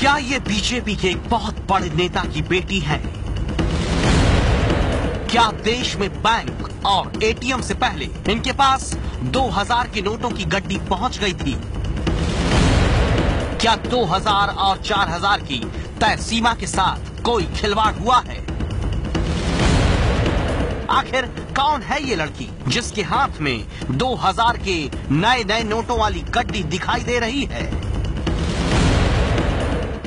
क्या ये बीजेपी के एक बहुत बड़े नेता की बेटी है? क्या देश में बैंक और एटीएम से पहले इनके पास 2000 के नोटों की गड्डी पहुंच गई थी? क्या 2000 और 4000 की तय सीमा के साथ कोई खिलवाड़ हुआ है? आखिर कौन है ये लड़की जिसके हाथ में 2000 के नए नोटों वाली गड्डी दिखाई दे रही है?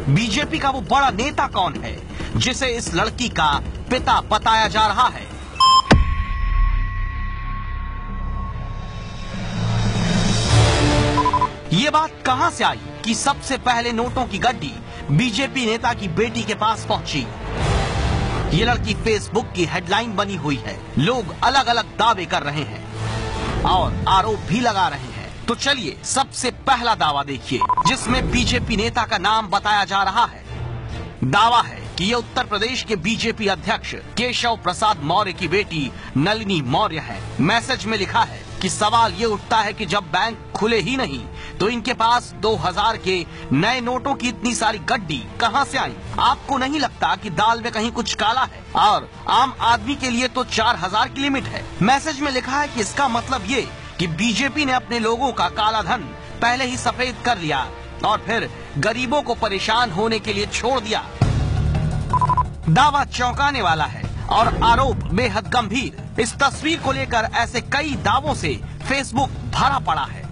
बीजेपी का वो बड़ा नेता कौन है जिसे इस लड़की का पिता बताया जा रहा है? ये बात कहां से आई कि सबसे पहले नोटों की गड्डी बीजेपी नेता की बेटी के पास पहुंची? ये लड़की फेसबुक की हेडलाइन बनी हुई है। लोग अलग अलग दावे कर रहे हैं और आरोप भी लगा रहे हैं। तो चलिए सबसे पहला दावा देखिए जिसमें बीजेपी नेता का नाम बताया जा रहा है। दावा है कि ये उत्तर प्रदेश के बीजेपी अध्यक्ष केशव प्रसाद मौर्य की बेटी नलिनी मौर्य है। मैसेज में लिखा है कि सवाल ये उठता है कि जब बैंक खुले ही नहीं तो इनके पास 2000 के नए नोटों की इतनी सारी गड्डी कहां से आई? आपको नहीं लगता कि दाल में कहीं कुछ काला है? और आम आदमी के लिए तो 4000 की लिमिट है। मैसेज में लिखा है कि इसका मतलब ये कि बीजेपी ने अपने लोगों का काला धन पहले ही सफेद कर लिया और फिर गरीबों को परेशान होने के लिए छोड़ दिया। दावा चौंकाने वाला है और आरोप बेहद गंभीर। इस तस्वीर को लेकर ऐसे कई दावों से फेसबुक भरा पड़ा है।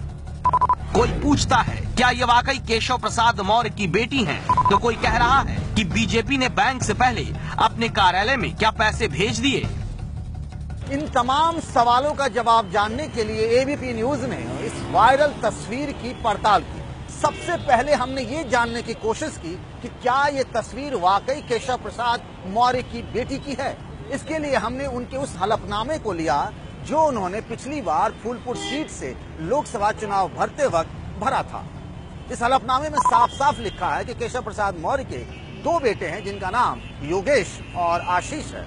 कोई पूछता है क्या ये वाकई केशव प्रसाद मौर्य की बेटी हैं? तो कोई कह रहा है कि बीजेपी ने बैंक से पहले अपने कार्यालय में क्या पैसे भेज दिए? इन तमाम सवालों का जवाब जानने के लिए एबीपी न्यूज ने इस वायरल तस्वीर की पड़ताल की। सबसे पहले हमने ये जानने की कोशिश की कि क्या ये तस्वीर वाकई केशव प्रसाद मौर्य की बेटी की है। इसके लिए हमने उनके उस हलफनामे को लिया जो उन्होंने पिछली बार फूलपुर सीट से लोकसभा चुनाव भरते वक्त भरा था। इस हलफनामे में साफ साफ लिखा है कि केशव प्रसाद मौर्य के 2 बेटे हैं जिनका नाम योगेश और आशीष है।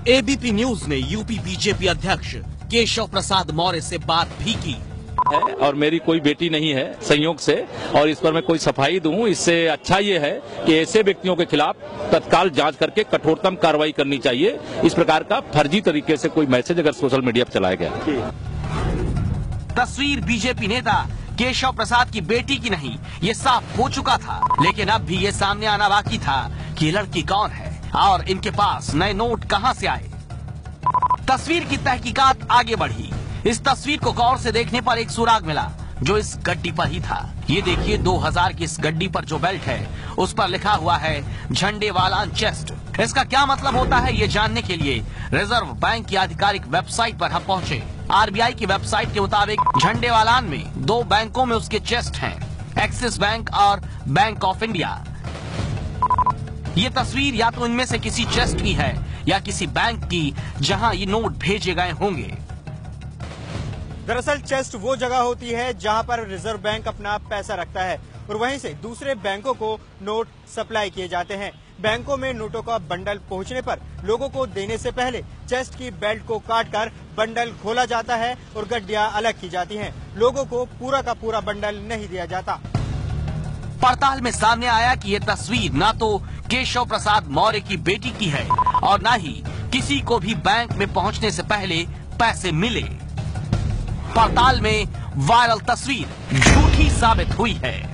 एबीपी न्यूज ने यूपी बीजेपी अध्यक्ष केशव प्रसाद मौर्य से बात भी की है और मेरी कोई बेटी नहीं है संयोग से, और इस पर मैं कोई सफाई दूं। इससे अच्छा ये है कि ऐसे व्यक्तियों के खिलाफ तत्काल जांच करके कठोरतम कार्रवाई करनी चाहिए। इस प्रकार का फर्जी तरीके से कोई मैसेज अगर सोशल मीडिया पर चलाया गया। तस्वीर बीजेपी नेता केशव प्रसाद की बेटी की नहीं, ये साफ हो चुका था। लेकिन अब भी ये सामने आना बाकी था कि लड़की कौन है और इनके पास नए नोट कहां से आए। तस्वीर की तहकीकात आगे बढ़ी। इस तस्वीर को गौर से देखने पर एक सुराग मिला जो इस गड्डी पर ही था। ये देखिए 2000 की इस गड्डी पर जो बेल्ट है उस पर लिखा हुआ है झंडे वालान चेस्ट। इसका क्या मतलब होता है ये जानने के लिए रिजर्व बैंक की आधिकारिक वेबसाइट पर हम पहुंचे। आरबीआई की वेबसाइट के मुताबिक झंडे वालान में 2 बैंकों में उसके चेस्ट हैं, एक्सिस बैंक और बैंक ऑफ इंडिया। ये तस्वीर या तो इनमें से किसी चेस्ट की है या किसी बैंक की जहां ये नोट भेजे गए होंगे। दरअसल चेस्ट वो जगह होती है जहां पर रिजर्व बैंक अपना पैसा रखता है और वहीं से दूसरे बैंकों को नोट सप्लाई किए जाते हैं। बैंकों में नोटों का बंडल पहुंचने पर लोगों को देने से पहले चेस्ट की बेल्ट को काटकर बंडल खोला जाता है और गड्डियां अलग की जाती हैं। लोगों को पूरा का पूरा बंडल नहीं दिया जाता। पड़ताल में सामने आया कि ये तस्वीर ना तो केशव प्रसाद मौर्य की बेटी की है और ना ही किसी को भी बैंक में पहुंचने से पहले पैसे मिले। पड़ताल में वायरल तस्वीर झूठी साबित हुई है।